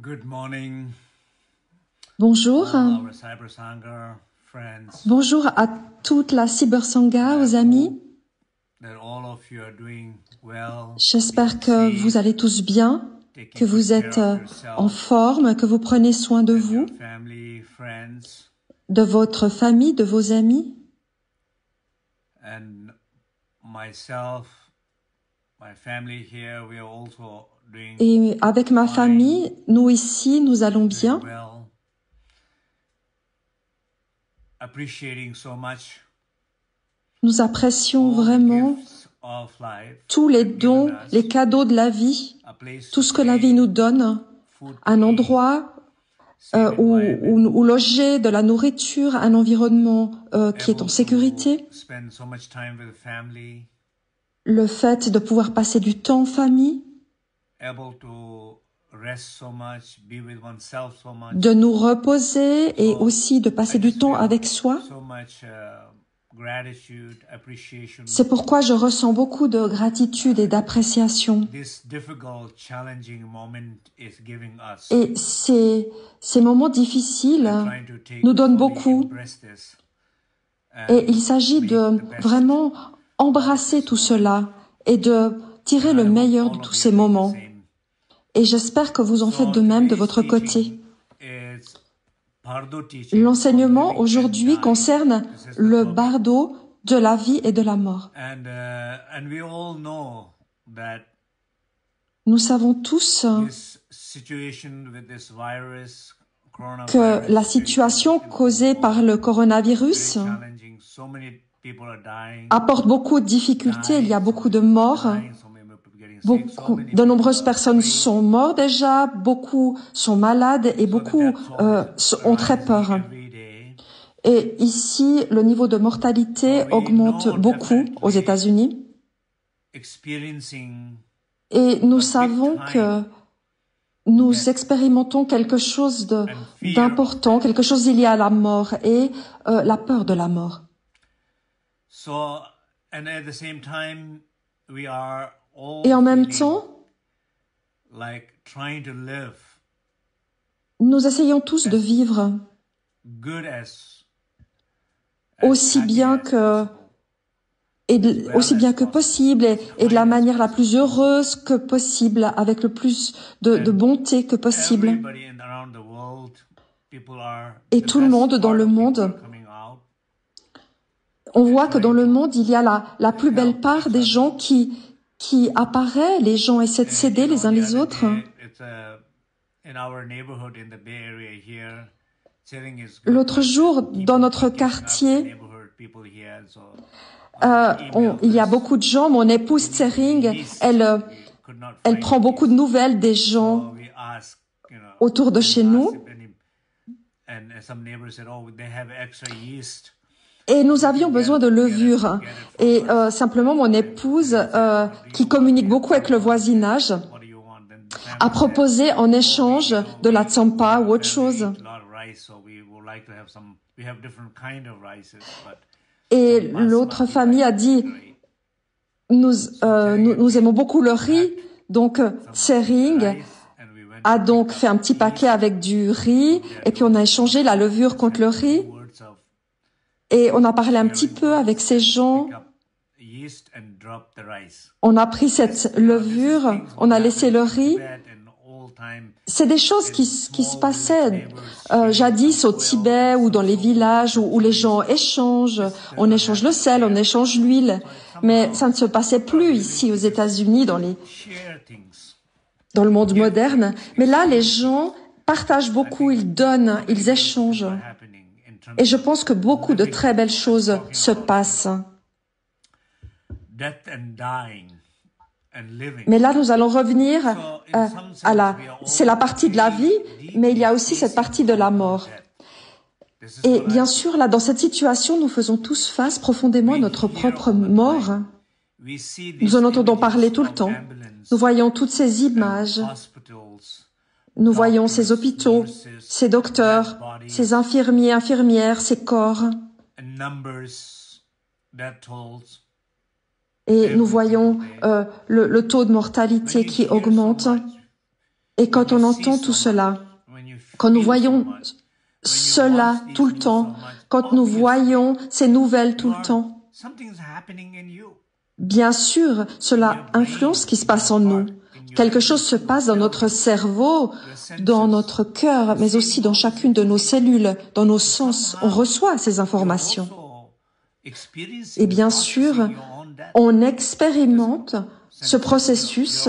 Good morning, Bonjour. all our Cyber Sangha friends, Bonjour à toute la Cyber Sangha, aux amis. that all of you are doing well, J'espère being que safe, vous allez tous bien, taking que vous good êtes care of en yourself forme, que vous prenez soin de and vous, your family, friends, de votre famille, de vos amis. and myself, my family here, we are also doing Et avec ma famille, nous ici, nous allons bien. well, appreciating so much Nous apprécions all the vraiment gifts of life, tous les given dons, us les cadeaux de la vie, a place tout to ce que la vie stay, nous donne, food to un eat, endroit safe environment, où loger, de la nourriture, un environnement qui est en able sécurité. to spend so much time with family, Le fait de pouvoir passer du temps en famille, able to rest so much, be with oneself so much. de nous reposer et So, aussi de passer I du just temps feel avec soi. so much gratitude, appreciation. C'est pourquoi je ressens beaucoup de gratitude et d'appréciation. This difficult, challenging moment is giving us. Et ces moments difficiles I'm trying to take nous donnent fully beaucoup. embrace this Et and il s'agit make de the best vraiment embrasser tout cela et de tirer le I hope meilleur de all tous of you ces are doing the moments. same. Et j'espère que vous en faites de So même de today's votre côté. teaching is Bardo teaching on L'enseignement living and aujourd'hui dying. concerne This is the le topic. bardeau de la vie et de la mort. And we all know that Nous savons tous this situation with this virus, que coronavirus, la very situation challenging, causée par le coronavirus very challenging. So many people are dying. apporte beaucoup de difficultés. Il y a beaucoup de morts. Dying, so many people getting sick. So Beaucoup, many de people nombreuses are personnes afraid. sont mortes déjà, beaucoup sont malades et So the beaucoup death toll is ont très rising peur. every day. Et ici, le niveau de mortalité So we augmente know beaucoup aux definitely États-Unis. experiencing Et nous a big savons que time nous death expérimentons quelque chose and fear of d'important, death. quelque chose lié à la mort et la peur de la mort. So, and at the same time, we are Et all en même feeling temps, like trying to live nous essayons tous de as vivre good as aussi happy bien as que possible, et as well aussi as bien que possible, possible as et de la kind as manière la possible. plus heureuse que possible, avec le plus de And bonté que possible. everybody around the world, people are, Et the tout le best monde dans part le of people monde, are coming out on and voit que dans trying le to monde, il y a la plus belle help part each des gens other. qui apparaît, les gens essaient de And s'aider les uns the les other autres. day, it's in our neighborhood in the Bay Area here. Sharing is good, L'autre but jour, keep dans on notre keeping up the quartier, neighborhood people here. So emailed il y a us. beaucoup de gens. Mon épouse We Tsering, missed. elle Could not elle find prend beaucoup de peace. nouvelles des So gens we asked, autour de we chez asked nous. if any, and some neighbors said, "Oh, they have extra yeast. Et nous You avions can besoin de levure. get it Et from us." simplement, mon And épouse, they said, "What do qui you want? communique We have beaucoup avec le tsampa. voisinage, What do you want?" Then the a family said, proposé en "Oh, échange de la we tsampa have ou a autre chose. family eat a lot of rice, so we would like to have some. We have different kind of rices, but Et some l'autre basmati famille a rice would be dit, great." nous, So Tsering nous, and nous me aimons beaucoup le riz. packed Donc, some Tsering rice and we went a to donc pick fait up un petit paquet yeast avec du riz. from their Et puis, on a dough. échangé la levure contre le Said two riz. words of Et on a parlé un petit sharing peu avec words. ces Pick gens. up yeast and drop the rice. On a pris cette This levure, things on would a happen laissé le in riz. Tibet and all time C'est des choses in qui se small village passaient neighbors sharing jadis some au oil Tibet and ou dans some les soap villages and où les some gens yeast. échangent, This does on not échange le happen sel, on here. échange l'huile. So it's Mais ça ne se somehow passait people are plus willing ici aux to just États-Unis, share things, dans le monde give moderne. things, Mais là, les exchange gens things. partagent I beaucoup, think ils donnent, many ils beautiful things échangent. are happening in terms Et je of pense que beaucoup de living très belles and choses talking se about passent. death and dying and living. Mais là, nous allons revenir So in some à sense, we are c'est la all partie de la vie, mais il y a aussi cette partie de la mort. This is Et what bien I sûr, là, dans cette situation, nous faisons tous face profondément à notre propre mort. we see these Nous en entendons parler images tout le of temps. ambulance Nous voyons toutes ces and images. hospitals, Nous voyons ces doctors, hôpitaux, nurses, ces docteurs, dead bodies, ces infirmiers, infirmières, ces corps. and numbers, death tolls. Et nous voyons le taux de mortalité qui augmente. Et quand on entend tout cela, quand nous voyons cela tout le temps, quand nous voyons ces nouvelles tout le temps, bien sûr, cela influence ce qui se passe en nous. Quelque chose se passe dans notre cerveau, dans notre cœur, mais aussi dans chacune de nos cellules, dans nos sens. On reçoit ces informations. Et bien sûr, on expérimente ce processus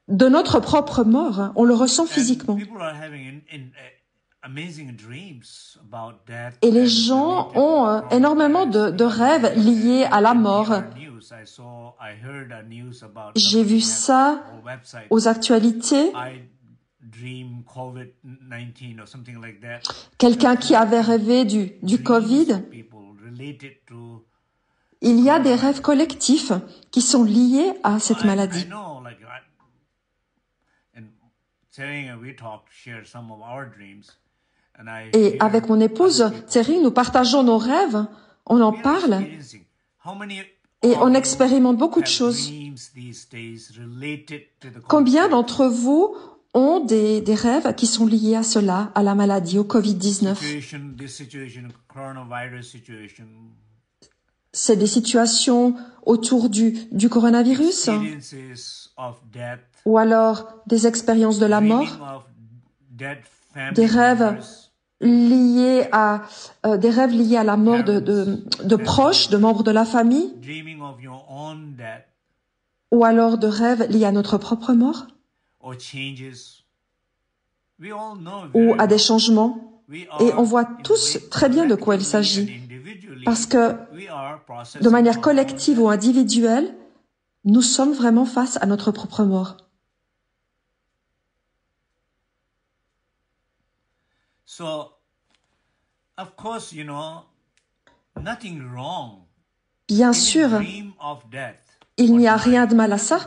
de notre propre mort. On le ressent physiquement. Et les gens ont énormément de rêves liés à la mort. J'ai vu ça aux actualités. Quelqu'un qui avait rêvé du Covid. Il y a des rêves collectifs qui sont liés à cette maladie. Et avec mon épouse, Thierry, nous partageons nos rêves, on en parle et on expérimente beaucoup de choses. Combien d'entre vous ont des rêves qui sont liés à cela, à la maladie, au Covid-19? C'est des situations autour du coronavirus? Ou alors des expériences de la mort? Des rêves liés à la mort de proches, de membres de la famille? Ou alors de rêves liés à notre propre mort? Ou à des changements? Et on voit tous très bien de quoi il s'agit. Parce que, de manière collective ou individuelle, nous sommes vraiment face à notre propre mort. Bien sûr, il n'y a rien de mal à ça.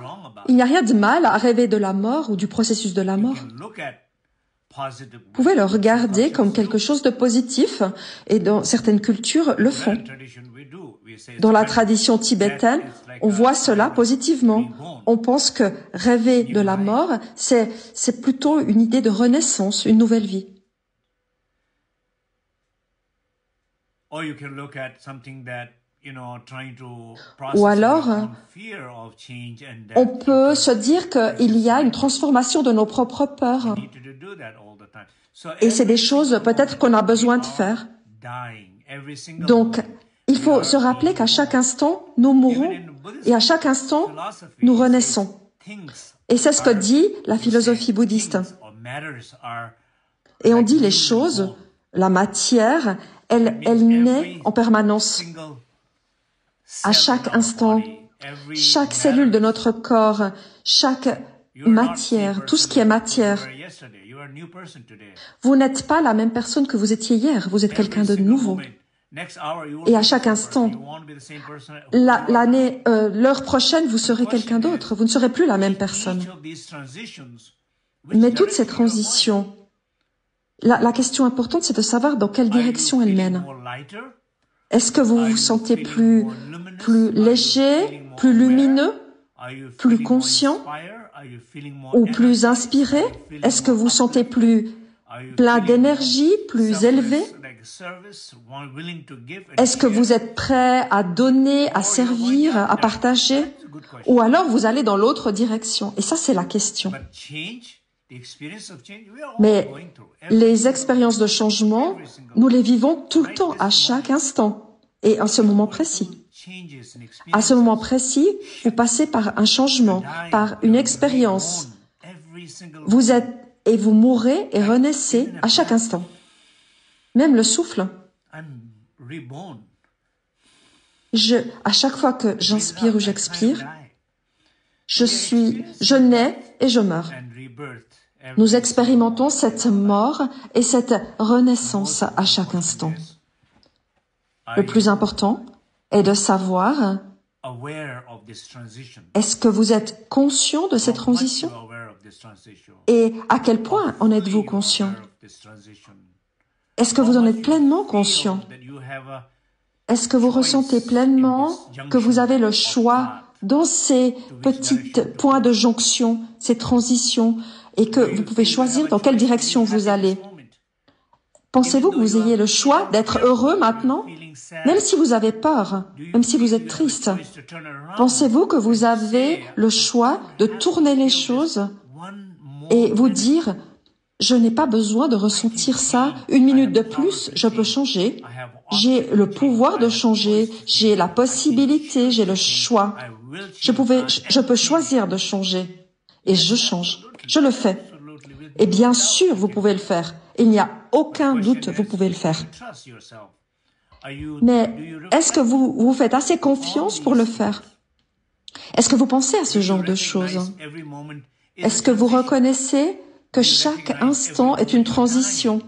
Il n'y a rien de mal à rêver de la mort ou du processus de la mort. Vous pouvez le regarder comme quelque chose de positif, et dans certaines cultures le font. Dans la tradition tibétaine, on voit cela positivement. On pense que rêver de la mort, c'est plutôt une idée de renaissance, une nouvelle vie. Ou alors, on peut se dire qu'il y a une transformation de nos propres peurs. Et c'est des choses peut-être qu'on a besoin de faire. Donc, il faut se rappeler qu'à chaque instant, nous mourons et à chaque instant, nous renaissons. Et c'est ce que dit la philosophie bouddhiste. Et on dit les choses, la matière, elle naît en permanence. À chaque instant, chaque cellule de notre corps, chaque matière, tout ce qui est matière. Vous n'êtes pas la même personne que vous étiez hier, vous êtes quelqu'un de nouveau. Et à chaque instant, l'heure prochaine, vous serez quelqu'un d'autre, vous ne serez plus la même personne. Mais toutes ces transitions, la question importante, c'est de savoir dans quelle direction elles mènent. Est-ce que vous vous sentez plus léger, plus lumineux, plus conscient ou plus inspiré? Est-ce que vous vous sentez plus plein d'énergie, plus élevé? Est-ce que vous êtes prêt à donner, à servir, à partager? Ou alors vous allez dans l'autre direction? Et ça, c'est la question. Mais les expériences de changement, nous les vivons tout le temps, à chaque instant, et à ce moment précis. À ce moment précis, vous passez par un changement, par une expérience. Vous êtes et vous mourrez et renaissez à chaque instant. Même le souffle. À chaque fois que j'inspire ou j'expire, je nais et je meurs. Nous expérimentons cette mort et cette renaissance à chaque instant. Le plus important est de savoir, est-ce que vous êtes conscient de cette transition? Et à quel point en êtes-vous conscient? Est-ce que vous en êtes pleinement conscient? Est-ce que vous ressentez pleinement que vous avez le choix dans ces petits points de jonction, ces transitions? et que vous pouvez choisir dans quelle direction vous allez. Pensez-vous que vous ayez le choix d'être heureux maintenant? Même si vous avez peur, même si vous êtes triste, pensez-vous que vous avez le choix de tourner les choses et vous dire « Je n'ai pas besoin de ressentir ça, 1 minute de plus, je peux changer. J'ai le pouvoir de changer, j'ai la possibilité, j'ai le choix. Je peux choisir de changer. Et je change. Je le fais. Et bien sûr, vous pouvez le faire. Il n'y a aucun doute, vous pouvez le faire. Mais est-ce que vous vous faites assez confiance pour le faire? Est-ce que vous pensez à ce genre de choses? Est-ce que vous reconnaissez que chaque instant est une transition?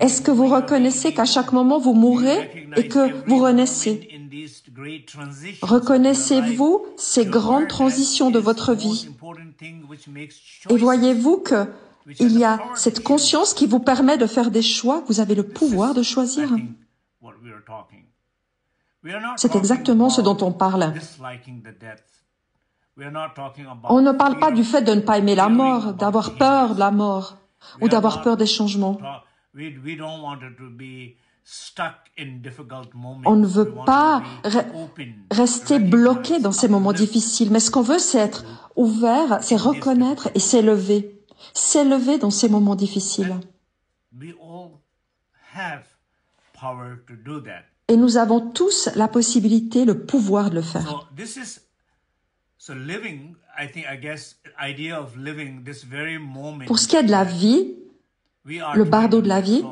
Est-ce que vous reconnaissez qu'à chaque moment vous mourrez et que vous renaissez? Reconnaissez-vous ces grandes transitions de votre vie? Et voyez-vous que il y a cette conscience qui vous permet de faire des choix. Vous avez le pouvoir de choisir. C'est exactement ce dont on parle. On ne parle pas du fait de ne pas aimer la mort, d'avoir peur de la mort ou d'avoir peur des changements. On ne veut pas rester bloqué dans ces moments difficiles, mais ce qu'on veut, c'est être ouvert, c'est reconnaître et s'élever. S'élever dans ces moments difficiles. Et nous avons tous la possibilité, le pouvoir de le faire. Pour ce qui est de la vie, le bardo de la vie,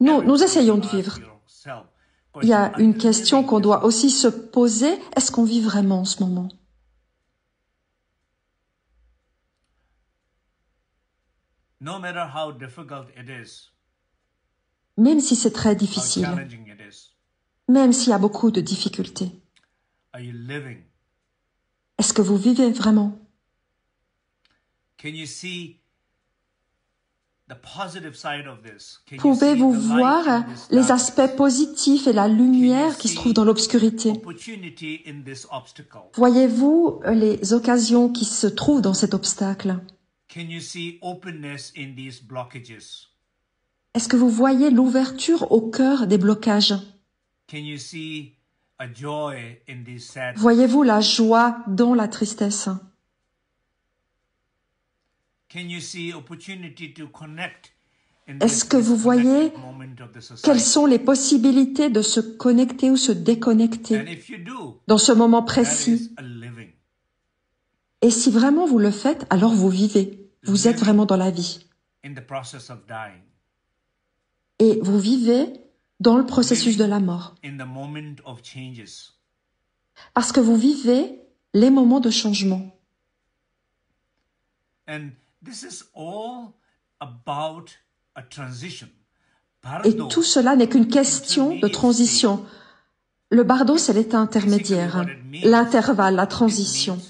nous essayons de vivre. Il y a une question qu'on doit aussi se poser, est-ce qu'on vit vraiment en ce moment? Même si c'est très difficile, même s'il y a beaucoup de difficultés, est-ce que vous vivez vraiment? Pouvez-vous voir les aspects positifs et la lumière qui se trouvent dans l'obscurité? Voyez-vous les occasions qui se trouvent dans cet obstacle? Est-ce que vous voyez l'ouverture au cœur des blocages? Voyez-vous la joie dans la tristesse? Est-ce que vous voyez quelles sont les possibilités de se connecter ou se déconnecter dans ce moment précis? Et si vraiment vous le faites, alors vous vivez. Vous êtes vraiment dans la vie. Et vous vivez dans le processus de la mort. Parce que vous vivez les moments de changement. Et tout cela n'est qu'une question de transition. Le bardo, c'est l'état intermédiaire, l'intervalle, la transition.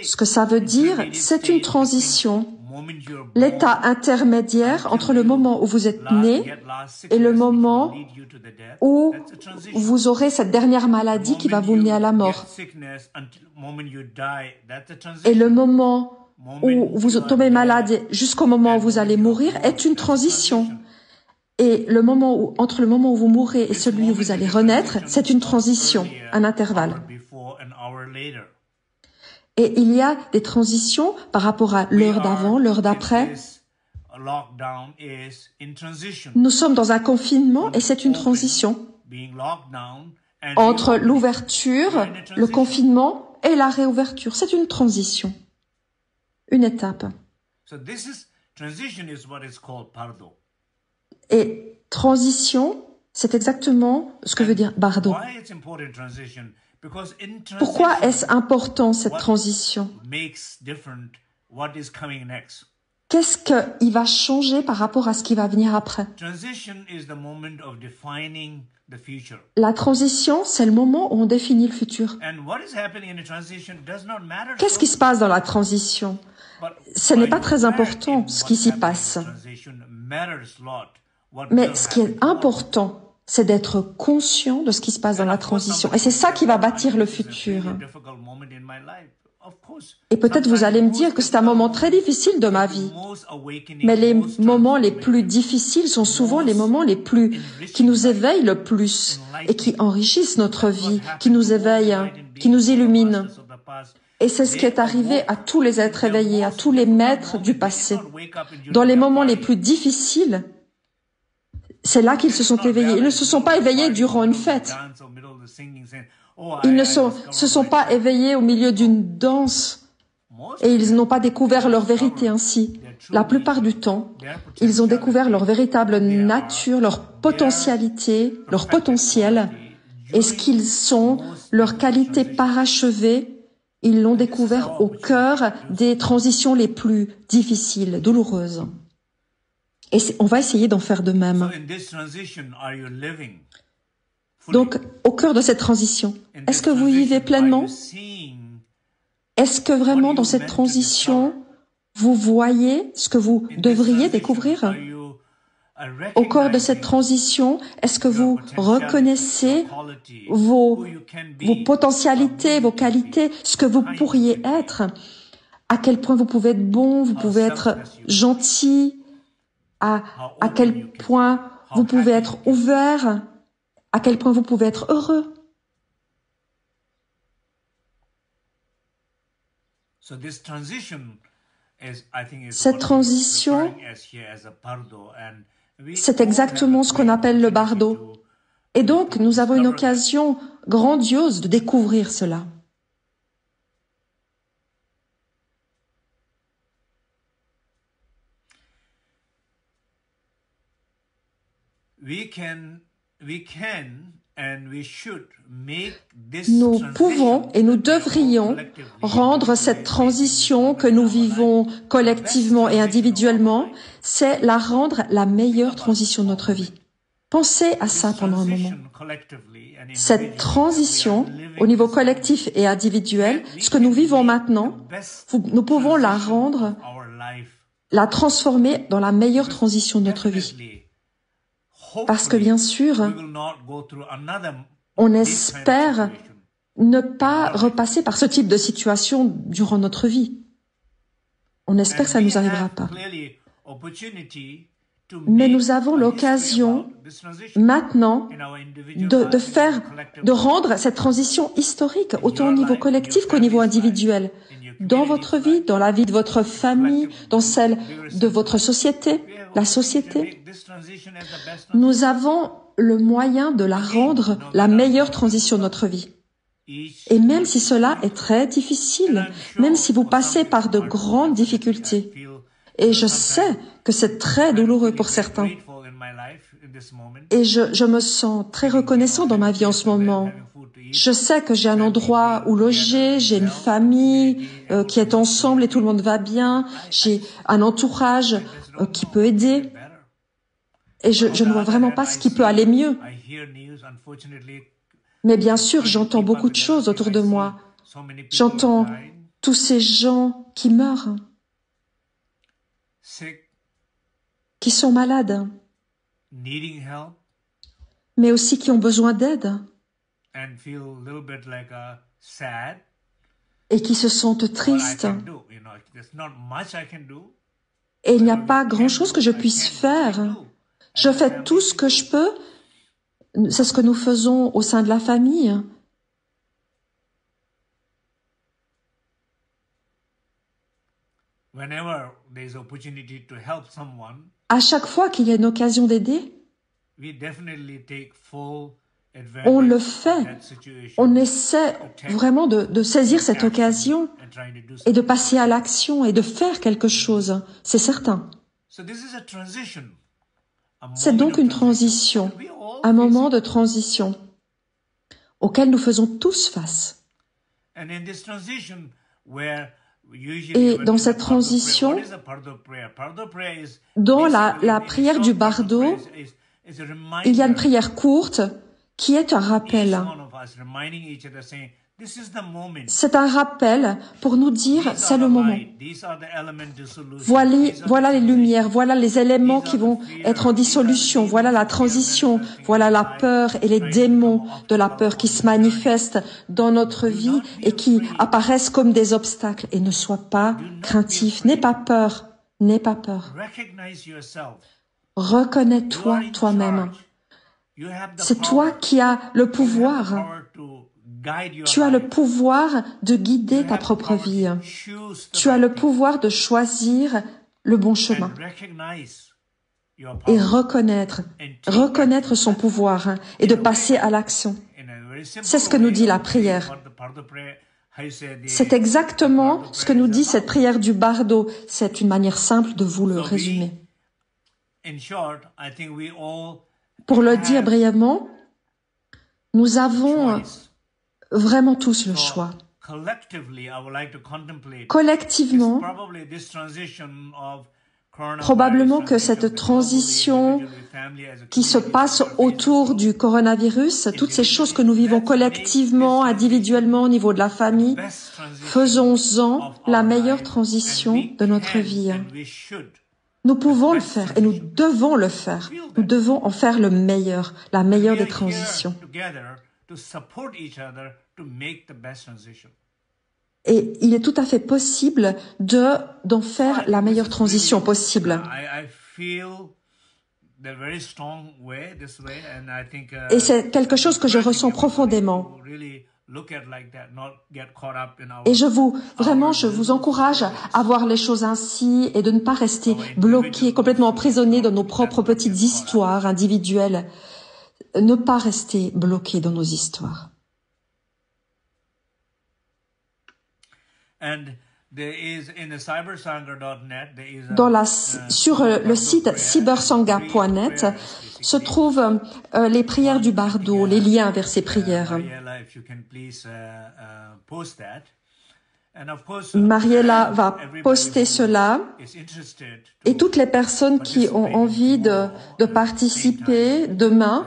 Ce que ça veut dire, c'est une transition, l'état intermédiaire entre le moment où vous êtes né et le moment où vous aurez cette dernière maladie qui va vous mener à la mort. Et le moment où vous tombez malade jusqu'au moment où vous allez mourir est une transition. Et le moment où, entre le moment où vous mourrez et celui où vous allez renaître, c'est une transition, un intervalle. Et il y a des transitions par rapport à l'heure d'avant, l'heure d'après. Nous sommes dans un confinement et c'est une transition entre l'ouverture, le confinement et la réouverture. C'est une transition, une étape. Et transition, c'est exactement ce que veut dire bardo. Pourquoi est-ce important cette transition? Qu'est-ce qu'il va changer par rapport à ce qui va venir après? La transition, c'est le moment où on définit le futur. Qu'est-ce qui se passe dans la transition? Ce n'est pas très important ce qui s'y passe. Mais ce qui est important, c'est d'être conscient de ce qui se passe dans la transition. Et c'est ça qui va bâtir le futur. Et peut-être vous allez me dire que c'est un moment très difficile de ma vie. Mais les moments les plus difficiles sont souvent les moments qui nous éveillent le plus et qui enrichissent notre vie, qui nous éveillent, qui nous illuminent. Et c'est ce qui est arrivé à tous les êtres éveillés, à tous les maîtres du passé. Dans les moments les plus difficiles, c'est là qu'ils se sont éveillés. Ils ne se sont pas éveillés durant une fête. Ils ne se sont pas éveillés au milieu d'une danse et ils n'ont pas découvert leur vérité ainsi. La plupart du temps, ils ont découvert leur véritable nature, leur potentialité, leur potentiel et ce qu'ils sont, leurs qualités parachevées. Ils l'ont découvert au cœur des transitions les plus difficiles, douloureuses. Et on va essayer d'en faire de même. Donc, au cœur de cette transition, est-ce que vous vivez pleinement? Est-ce que vraiment dans cette transition, vous voyez ce que vous devriez découvrir? Au cœur de cette transition, est-ce que vous reconnaissez vos potentialités, vos qualités, ce que vous pourriez être? À quel point vous pouvez être bon, vous pouvez être gentil, à quel point vous pouvez être ouvert, à quel point vous pouvez être heureux. Cette transition, c'est exactement ce qu'on appelle le bardo. Et donc, nous avons une occasion grandiose de découvrir cela. Nous pouvons et nous devrions rendre cette transition que nous vivons collectivement et individuellement, c'est la rendre la meilleure transition de notre vie. Pensez à ça pendant un moment. Cette transition, au niveau collectif et individuel, ce que nous vivons maintenant, nous pouvons la rendre, la transformer dans la meilleure transition de notre vie. Parce que bien sûr, on espère ne pas repasser par ce type de situation durant notre vie. On espère que ça ne nous arrivera pas. Mais nous avons l'occasion maintenant de rendre cette transition historique, autant au niveau collectif qu'au niveau individuel. Dans votre vie, dans la vie de votre famille, dans celle de votre société, la société. Nous avons le moyen de la rendre la meilleure transition de notre vie. Et même si cela est très difficile, même si vous passez par de grandes difficultés, et je sais que c'est très douloureux pour certains, et je me sens très reconnaissant dans ma vie en ce moment. Je sais que j'ai un endroit où loger, j'ai une famille qui est ensemble et tout le monde va bien, j'ai un entourage qui peut aider. Et je ne vois vraiment pas ce qui peut aller mieux. Mais bien sûr, j'entends beaucoup de choses autour de moi. J'entends tous ces gens qui meurent, qui sont malades, mais aussi qui ont besoin d'aide et qui se sentent tristes. Et il n'y a pas grand-chose que je puisse faire. Je fais tout ce que je peux. C'est ce que nous faisons au sein de la famille. À chaque fois qu'il y a une occasion d'aider, on le fait. On essaie vraiment de saisir cette occasion et de passer à l'action et de faire quelque chose. C'est certain. C'est donc une transition, un moment de transition auquel nous faisons tous face. Et dans cette transition, dans la prière du bardo, il y a une prière courte qui est un rappel. C'est un rappel pour nous dire, c'est le moment. Voilà les lumières, voilà les éléments qui vont être en dissolution, voilà la transition, voilà la peur et les démons de la peur qui se manifestent dans notre vie et qui apparaissent comme des obstacles. Et ne sois pas craintif, n'aie pas peur, n'aie pas peur. Reconnais-toi toi-même. C'est toi qui as le pouvoir. Tu as le pouvoir de guider ta propre vie. Tu as le pouvoir de choisir le bon chemin. Et reconnaître son pouvoir et de passer à l'action. C'est ce que nous dit la prière. C'est exactement ce que nous dit cette prière du bardo. C'est une manière simple de vous le résumer. Pour le dire brièvement, nous avons vraiment tous le choix. Collectivement, probablement que cette transition qui se passe autour du coronavirus, toutes ces choses que nous vivons collectivement, individuellement au niveau de la famille, faisons-en la meilleure transition de notre vie. Nous pouvons le faire et nous devons le faire. Nous devons en faire la meilleure des transitions. Et il est tout à fait possible d'en faire la meilleure transition possible. Et c'est quelque chose que je ressens profondément. Et je vous encourage à voir les choses ainsi et de ne pas rester bloqué, complètement emprisonné dans nos propres petites histoires individuelles. Ne pas rester bloqué dans nos histoires. Sur le site cybersangha.net se trouvent les prières du bardo, les liens vers ces prières. Mariella va poster cela et toutes les personnes qui ont envie de participer demain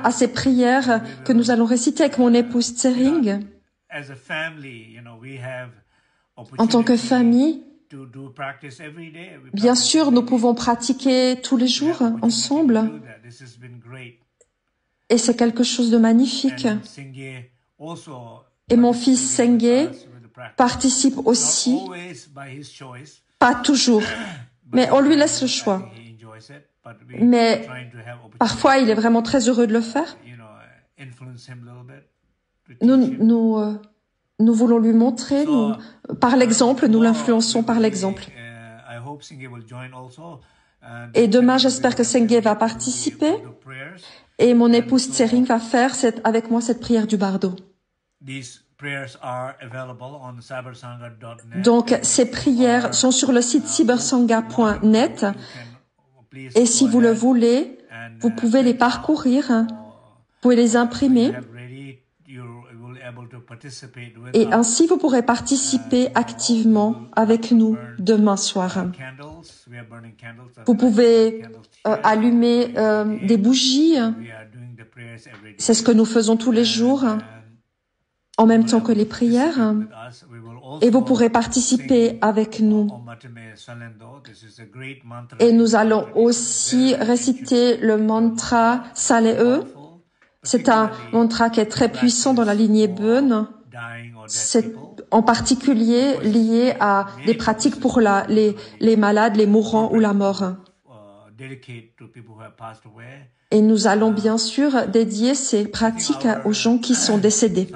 à ces prières que nous allons réciter avec mon épouse Tsering. En tant que famille, bien sûr, nous pouvons pratiquer tous les jours ensemble. Et c'est quelque chose de magnifique. Et mon fils Senge participe aussi, pas toujours, mais on lui laisse le choix. Mais parfois, il est vraiment très heureux de le faire. Nous voulons lui montrer, par l'exemple, nous l'influençons par l'exemple. Et demain, j'espère que Senge va participer et mon épouse Tsering va faire avec moi cette prière du bardo. Donc, ces prières sont sur le site cybersangha.net et si vous le voulez, vous pouvez les parcourir, vous pouvez les imprimer. Et ainsi, vous pourrez participer activement avec nous demain soir. Vous pouvez allumer des bougies. C'est ce que nous faisons tous les jours, en même temps que les prières. Et vous pourrez participer avec nous. Et nous allons aussi réciter le mantra Sale-e. C'est un mantra qui est très puissant dans la lignée Bön. C'est en particulier lié à des pratiques pour les malades, les mourants ou la mort. Et nous allons bien sûr dédier ces pratiques aux gens qui sont décédés.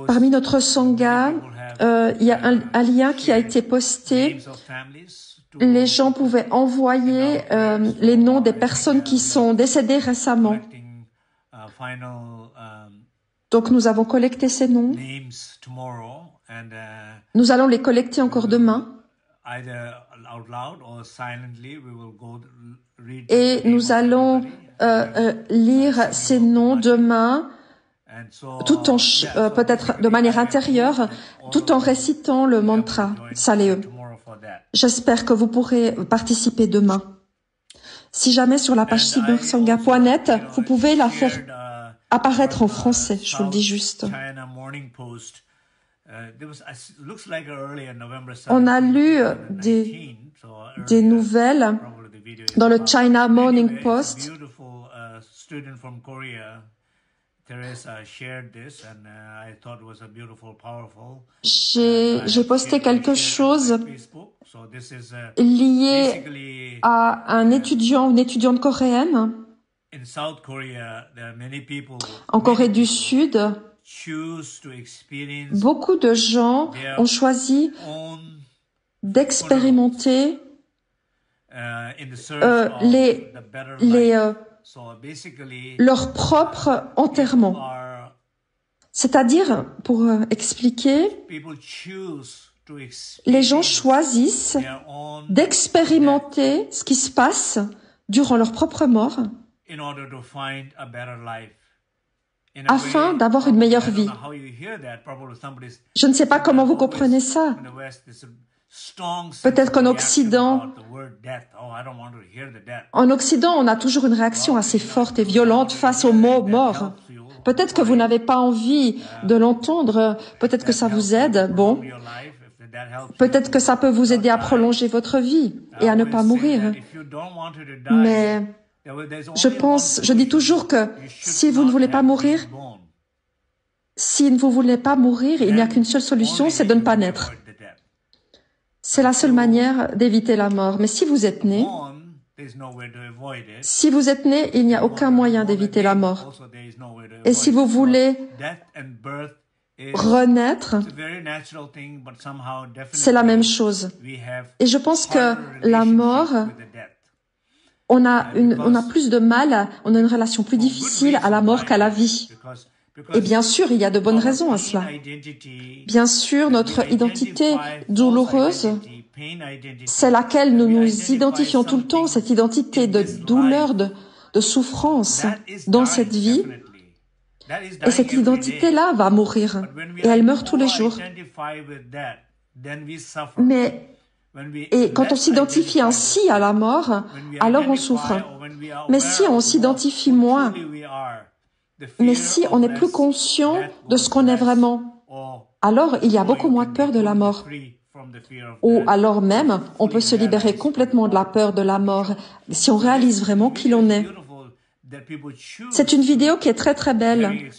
Parmi notre Sangha, il y a un lien qui a été posté. Les gens pouvaient envoyer les noms des personnes qui sont décédées récemment. Donc nous avons collecté ces noms. Nous allons les collecter encore demain. Et nous allons lire ces noms demain, tout en peut-être de manière intérieure, tout en récitant le mantra Sale-e. J'espère que vous pourrez participer demain. Si jamais sur la page cybersangha.net, vous pouvez la faire apparaître en français, je vous le dis juste. On a lu des nouvelles dans le China Morning Post. J'ai posté quelque chose lié à un étudiant, une étudiante coréenne. En Corée du Sud, beaucoup de gens ont choisi d'expérimenter leur propre enterrement. C'est-à-dire, pour expliquer, les gens choisissent d'expérimenter ce qui se passe durant leur propre mort afin d'avoir une meilleure vie. Je ne sais pas comment vous comprenez ça. Peut-être qu'en Occident, on a toujours une réaction assez forte et violente face au mot mort. Peut-être que vous n'avez pas envie de l'entendre, peut-être que ça vous aide, bon. Peut-être que ça peut vous aider à prolonger votre vie et à ne pas mourir. Mais je dis toujours que si vous ne voulez pas mourir, il n'y a qu'une seule solution, c'est de ne pas naître. C'est la seule manière d'éviter la mort. Mais si vous êtes né, il n'y a aucun moyen d'éviter la mort. Et si vous voulez renaître, c'est la même chose. Et je pense que la mort, on a plus de mal, on a une relation plus difficile à la mort qu'à la vie. Et bien sûr, il y a de bonnes raisons à cela. Bien sûr, notre identité douloureuse, c'est laquelle nous nous identifions tout le temps, cette identité de douleur, de souffrance dans cette vie. Et cette identité-là va mourir. Et elle meurt tous les jours. Et quand on s'identifie ainsi à la mort, alors on souffre. Mais si on s'identifie moins, mais si on est plus conscient de ce qu'on est vraiment, alors il y a beaucoup moins de peur de la mort. Ou alors même, on peut se libérer complètement de la peur de la mort si on réalise vraiment qui l'on est. C'est une vidéo qui est très très belle.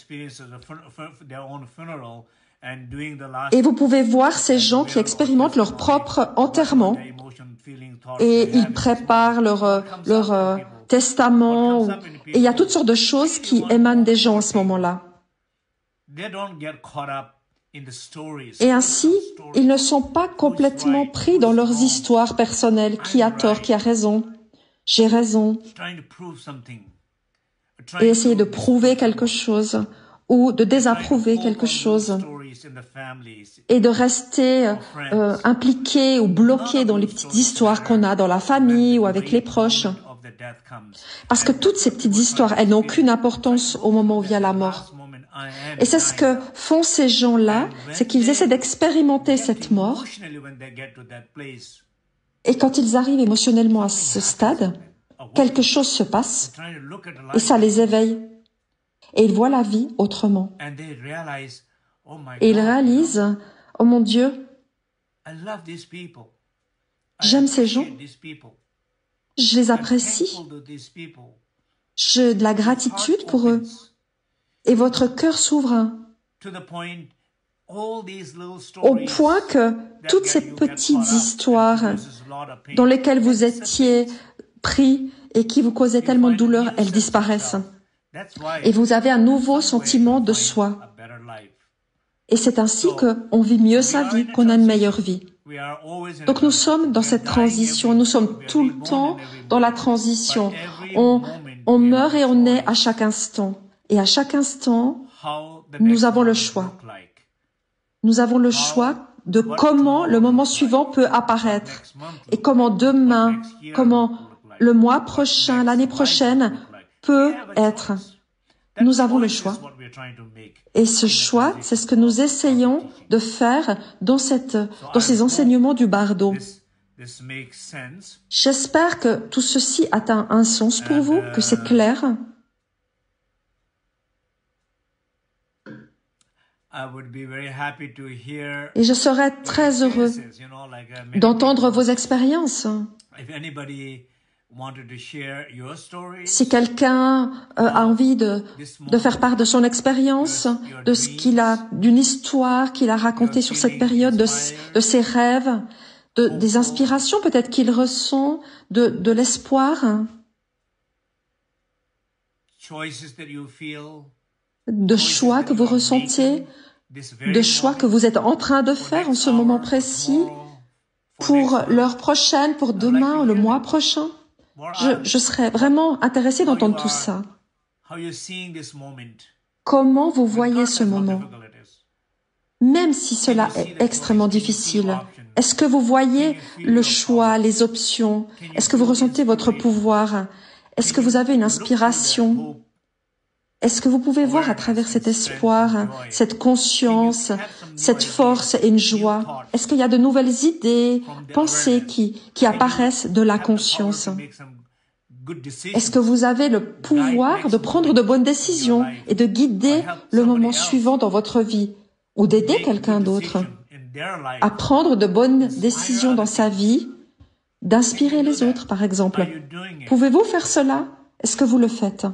Et vous pouvez voir ces gens qui expérimentent leur propre enterrement. Et ils préparent leur testament. Et il y a toutes sortes de choses qui émanent des gens à ce moment-là. Et ainsi, ils ne sont pas complètement pris dans leurs histoires personnelles. Qui a tort, qui a raison? J'ai raison. Et essayer de prouver quelque chose ou de désapprouver quelque chose et de rester impliqué ou bloqué dans les petites histoires qu'on a dans la famille ou avec les proches. Parce que toutes ces petites histoires, elles n'ont aucune importance au moment où vient la mort. Et c'est ce que font ces gens-là, c'est qu'ils essaient d'expérimenter cette mort. Et quand ils arrivent émotionnellement à ce stade, quelque chose se passe et ça les éveille. Et ils voient la vie autrement. Et ils réalisent, oh mon Dieu, j'aime ces gens, je les apprécie, j'ai de la gratitude pour eux. Et votre cœur s'ouvre au point que toutes ces petites histoires dans lesquelles vous étiez pris et qui vous causaient tellement de douleur, elles disparaissent. Et vous avez un nouveau sentiment de soi. Et c'est ainsi qu'on vit mieux sa vie, qu'on a une meilleure vie. Donc nous sommes dans cette transition, nous sommes tout le temps dans la transition. On meurt et on naît à chaque instant. Et à chaque instant, nous avons le choix. Nous avons le choix de comment le moment suivant peut apparaître et comment demain, comment le mois prochain, l'année prochaine peut être. Nous avons le choix. Et ce choix, c'est ce que nous essayons de faire dans ces enseignements du Bardo. J'espère que tout ceci a un sens pour vous, que c'est clair. Et je serais très heureux d'entendre vos expériences. Si quelqu'un a envie de faire part de son expérience, de ce qu'il a, d'une histoire qu'il a racontée sur cette période, de ses rêves, des inspirations peut-être qu'il ressent, de l'espoir, de choix que vous ressentiez, de choix que vous êtes en train de faire en ce moment précis, pour l'heure prochaine, pour demain, le mois prochain. Je serais vraiment intéressée d'entendre tout ça. Comment vous voyez ce moment? Même si cela est extrêmement difficile, est-ce que vous voyez le choix, les options? Est-ce que vous ressentez votre pouvoir? Est-ce que vous avez une inspiration? Est-ce que vous pouvez voir à travers cet espoir, cette conscience, cette force et une joie? Est-ce qu'il y a de nouvelles idées, pensées qui apparaissent de la conscience? Est-ce que vous avez le pouvoir de prendre de bonnes décisions et de guider le moment suivant dans votre vie ou d'aider quelqu'un d'autre à prendre de bonnes décisions dans sa vie, d'inspirer les autres, par exemple? Pouvez-vous faire cela? Est-ce que vous le faites?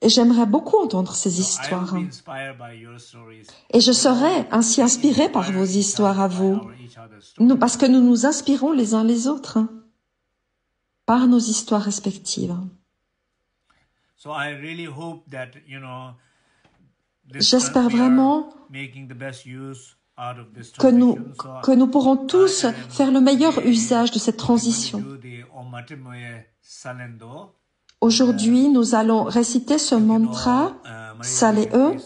Et j'aimerais beaucoup entendre ces histoires. Et je serais ainsi inspirée par vos histoires à vous, parce que nous nous inspirons les uns les autres par nos histoires respectives. J'espère vraiment que nous pourrons tous faire le meilleur usage de cette transition. Aujourd'hui, nous allons réciter ce mantra, Sale-e.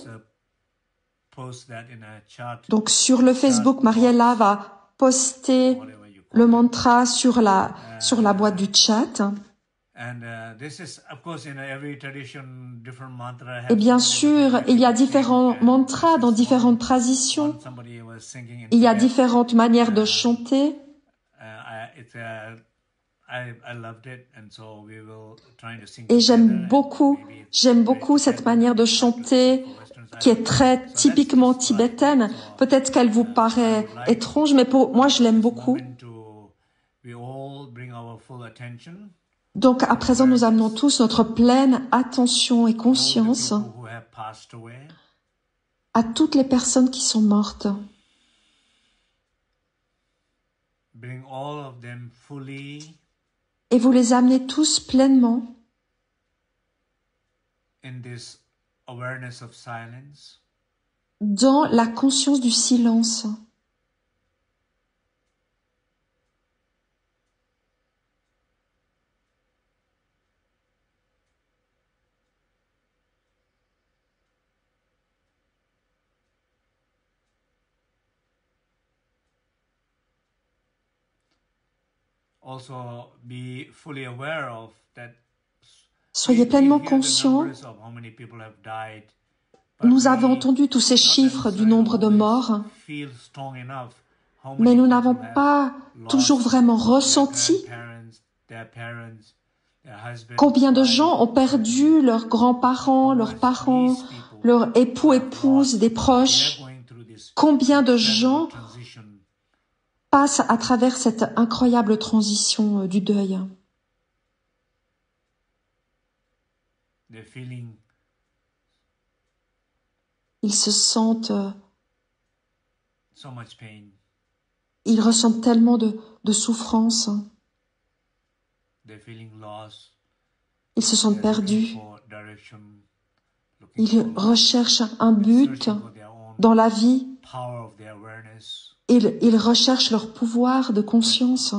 Donc, sur le Facebook, Mariella va poster le mantra sur la boîte du chat. Et bien sûr, il y a différents mantras dans différentes traditions. Il y a différentes manières de chanter. Et j'aime beaucoup cette manière de chanter qui est très typiquement tibétaine. Peut-être qu'elle vous paraît étrange, mais pour moi, je l'aime beaucoup. Donc, à présent, nous amenons tous notre pleine attention et conscience à toutes les personnes qui sont mortes. Et vous les amenez tous pleinement dans la conscience du silence. Soyez pleinement conscients. Nous avons entendu tous ces chiffres du nombre de morts, mais nous n'avons pas toujours vraiment ressenti combien de gens ont perdu leurs grands-parents, leurs parents, leurs époux, épouses, des proches. Combien de gens passent à travers cette incroyable transition du deuil. Ils se sentent... Ils ressentent tellement de souffrance. Ils se sentent perdus. Ils recherchent un but dans la vie. Ils recherchent leur pouvoir de conscience.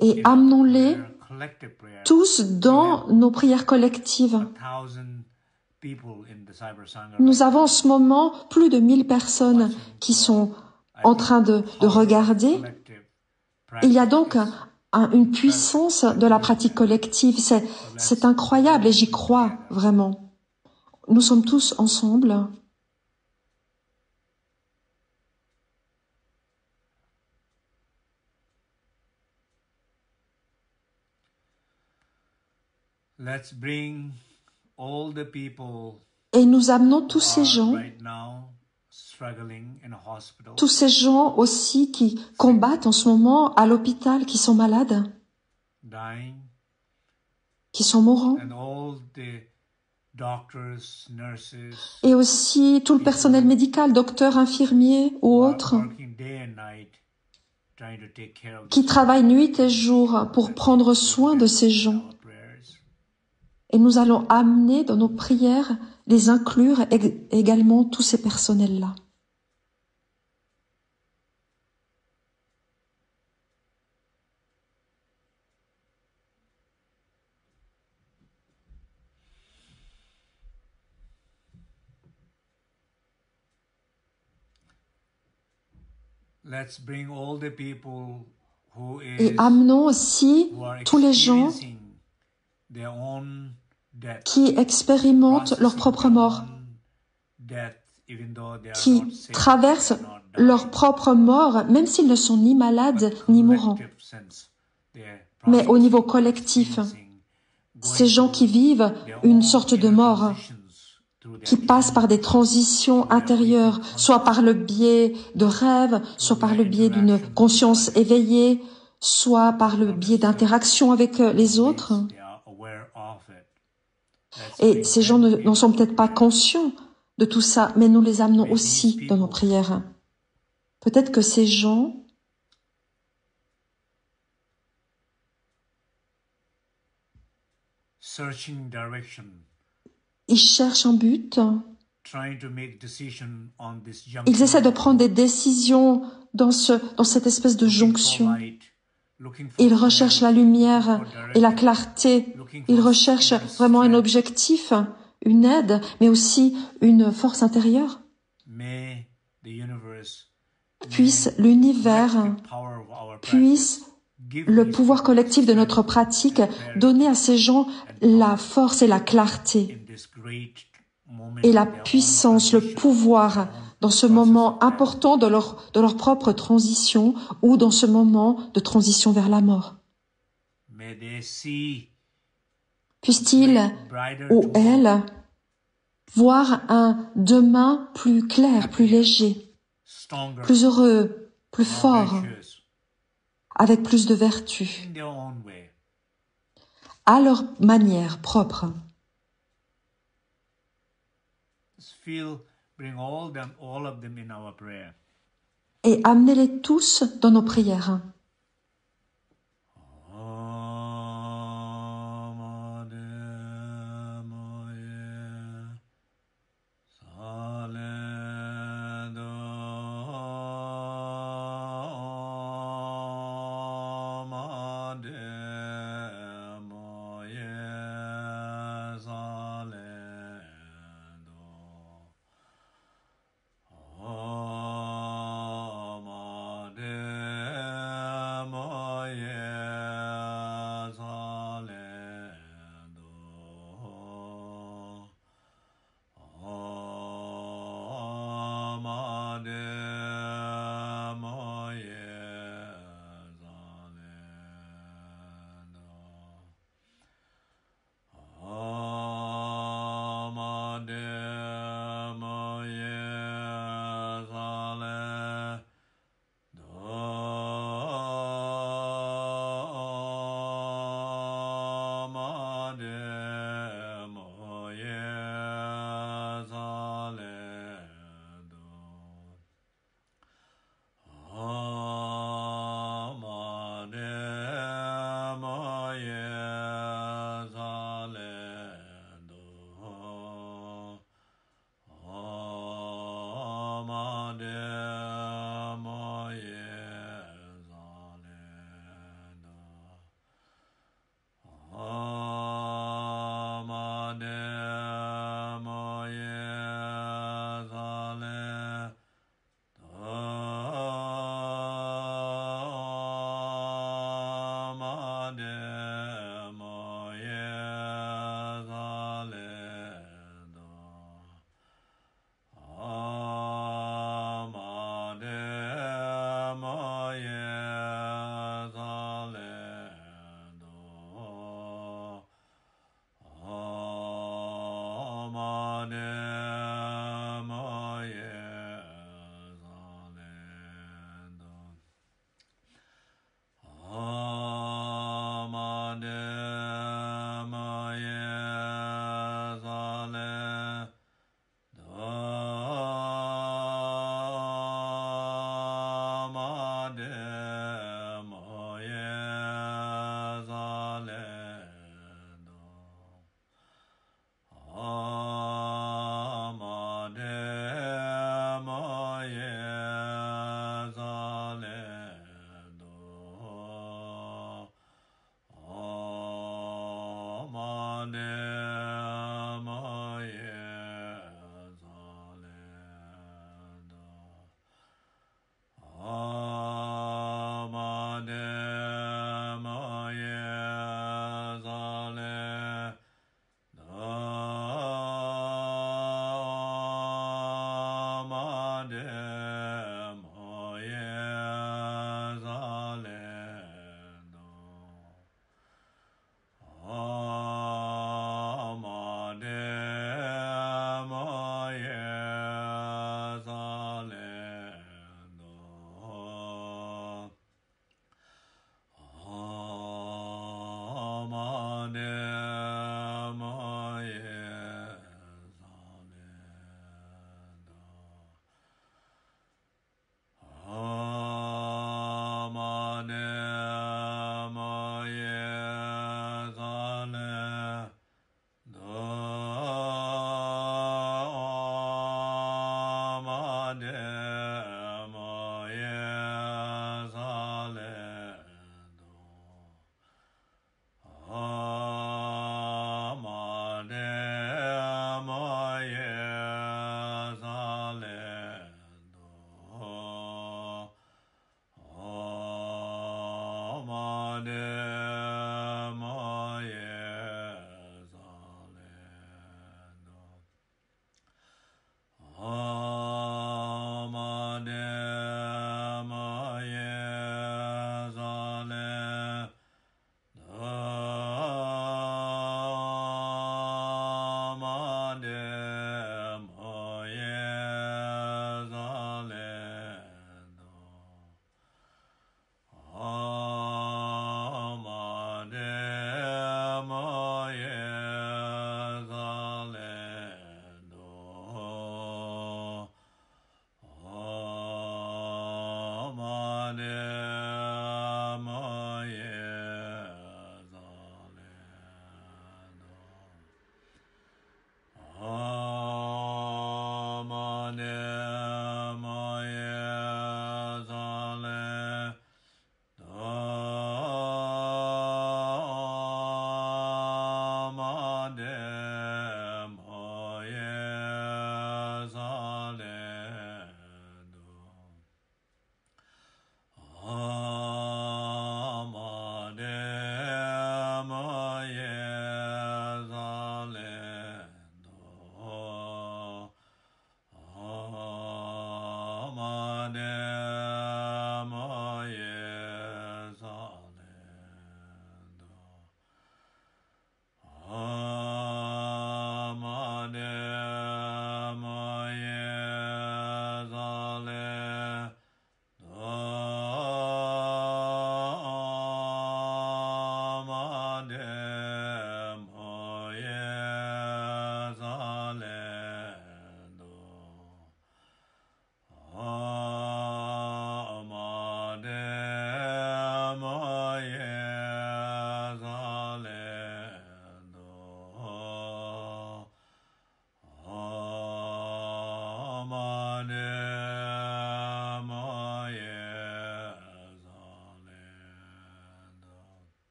Et amenons-les tous dans nos prières collectives. Nous avons en ce moment plus de 1000 personnes qui sont en train de regarder. Il y a donc une puissance de la pratique collective. C'est incroyable et j'y crois vraiment. Nous sommes tous ensemble. Et nous amenons tous ces gens aussi qui combattent en ce moment à l'hôpital, qui sont malades, qui sont mourants. Et aussi tout le personnel médical, docteurs, infirmiers ou autres, qui travaillent nuit et jour pour prendre soin de ces gens. Et nous allons amener dans nos prières, les inclure également tous ces personnels-là. Et amenons aussi tous les gens qui expérimentent leur propre mort, qui traversent leur propre mort, même s'ils ne sont ni malades ni mourants. Mais au niveau collectif, ces gens qui vivent une sorte de mort, qui passent par des transitions intérieures, soit par le biais de rêves, soit par le biais d'une conscience éveillée, soit par le biais d'interactions avec les autres. Et ces gens n'en sont peut-être pas conscients de tout ça, mais nous les amenons aussi dans nos prières. Peut-être que ces gens ils cherchent un but. Ils essaient de prendre des décisions dans cette espèce de jonction. Ils recherchent la lumière et la clarté. Ils recherchent vraiment un objectif, une aide, mais aussi une force intérieure. Puisse l'univers, puisse le pouvoir collectif de notre pratique donner à ces gens la force et la clarté et la puissance, le pouvoir dans ce moment important de leur propre transition ou dans ce moment de transition vers la mort. Puissent-ils ou elles voir un demain plus clair, plus léger, plus heureux, plus fort, avec plus de vertu, à leur manière propre. Et amenez-les tous dans nos prières.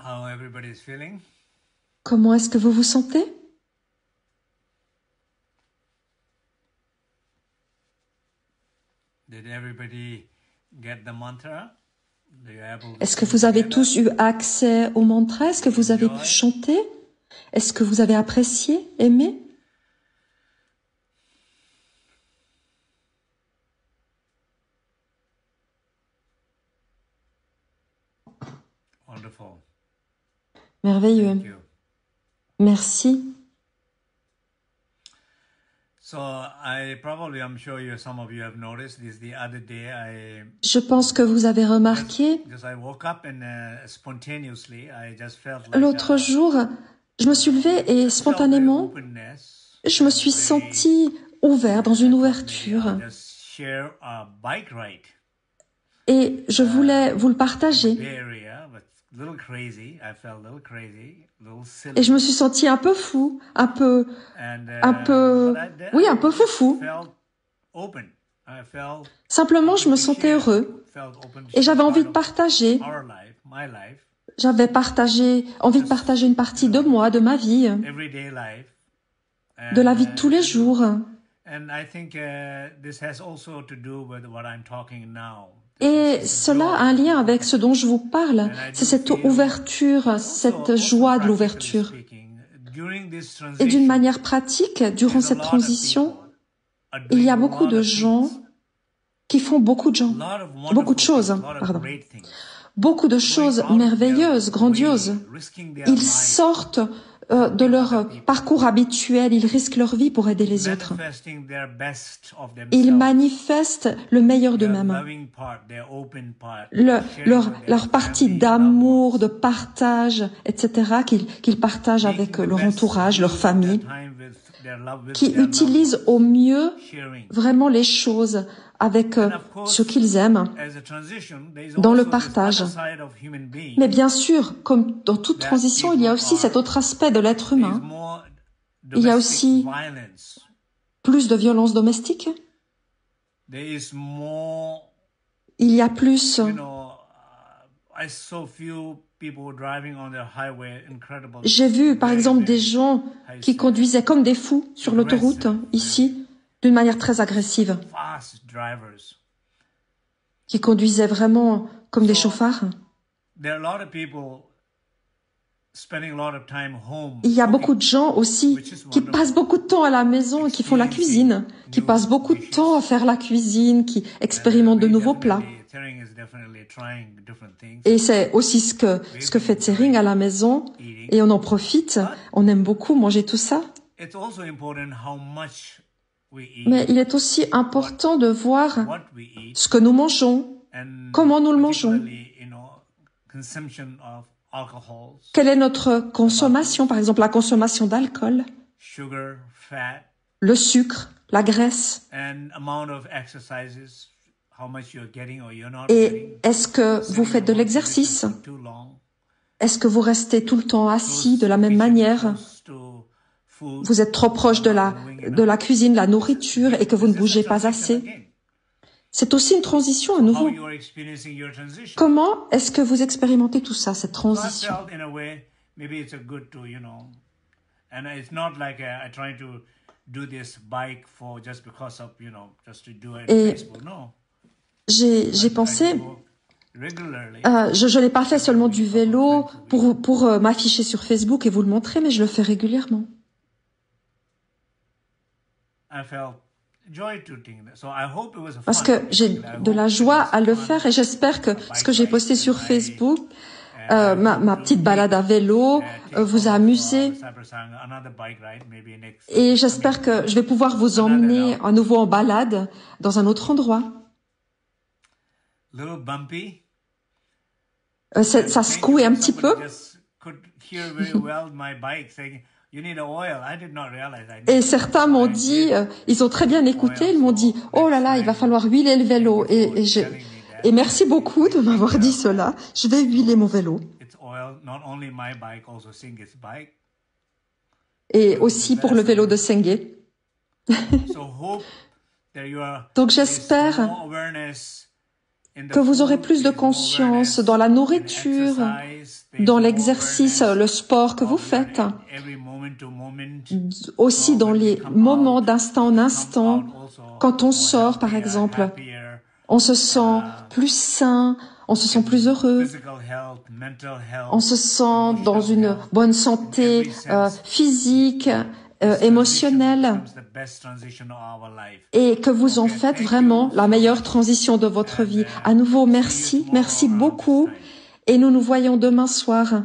how everybody is feeling. Comment est-ce que vous vous sentez? Did everybody get the mantra? Est-ce que vous avez tous eu accès au mantra? Est-ce que vous avez pu chanter? Est-ce que vous avez apprécié, aimé? Wonderful. Merveilleux. Thank you. Merci. So I'm sure some of you have noticed this the other day. Je pense que vous avez remarqué, because I woke up and spontaneously I just felt like l'autre jour, je me suis levée et spontanément, openness. je me suis sentie ouvert, dans une ouverture. Just share a bike ride. Et je voulais vous le partager. Bay Area, but little crazy. I felt a little crazy, little silly. Et je me suis sentie un peu fou, un peu foufou. Felt open. I felt Simplement, je me sentais heureux. Et j'avais envie de partager. our life, my life, J'avais envie de partager une partie de moi, de ma vie, everyday life. de la vie de tous les jours. And I think this has also to do with what I'm talking now. Et cela a un lien avec ce dont je vous parle. C'est cette ouverture, cette joie de l'ouverture. Et d'une manière pratique, durant cette transition, il y a beaucoup de gens qui font beaucoup de choses, beaucoup de choses merveilleuses, grandioses. Ils sortent de leur parcours habituel, ils risquent leur vie pour aider les autres. Ils manifestent le meilleur d'eux-mêmes, leur partie d'amour, de partage, etc., qu'ils partagent avec leur entourage, leur famille, qui utilisent au mieux vraiment les choses avec ce qu'ils aiment dans le partage. Mais bien sûr, comme dans toute transition, il y a aussi cet autre aspect de l'être humain. Il y a aussi plus de violence domestique. Il y a plus... J'ai vu, par exemple, des gens qui conduisaient comme des fous sur l'autoroute, ici, d'une manière très agressive, qui conduisaient vraiment comme des chauffards. Il y a beaucoup de gens aussi qui passent beaucoup de temps à la maison et qui font la cuisine, qui passent beaucoup de temps à faire la cuisine, qui expérimentent de nouveaux plats. Et c'est aussi ce que fait Tsering à la maison, et on en profite, on aime beaucoup manger tout ça. Mais il est aussi important de voir ce que nous mangeons, comment nous le mangeons. Quelle est notre consommation, par exemple la consommation d'alcool, le sucre, la graisse. Et est-ce que vous faites de l'exercice? Est-ce que vous restez tout le temps assis de la même manière? Vous êtes trop proche de la cuisine, de la nourriture, et que vous ne bougez pas assez? C'est aussi une transition à nouveau. Comment est-ce que vous expérimentez tout ça, cette transition? Et j'ai pensé, je n'ai pas fait seulement du vélo pour m'afficher sur Facebook et vous le montrer, mais je le fais régulièrement. Parce que j'ai de la joie à le faire et j'espère que ce que j'ai posté sur Facebook, ma petite balade à vélo, vous a amusé. Et j'espère que je vais pouvoir vous emmener à nouveau en balade dans un autre endroit. Ça secouait un petit peu. Et certains m'ont dit, ils ont très bien écouté, ils m'ont dit, oh là là, il va falloir huiler le vélo. Et merci beaucoup de m'avoir dit cela. Je vais huiler mon vélo. Et aussi pour le vélo de Senge. Donc j'espère que vous aurez plus de conscience dans la nourriture, dans l'exercice, le sport que vous faites, aussi dans les moments d'instant en instant, quand on sort par exemple, on se sent plus sain, on se sent plus heureux, on se sent dans une bonne santé physique, émotionnelle, et que vous en faites vraiment la meilleure transition de votre vie. À nouveau, merci beaucoup, et nous nous voyons demain soir.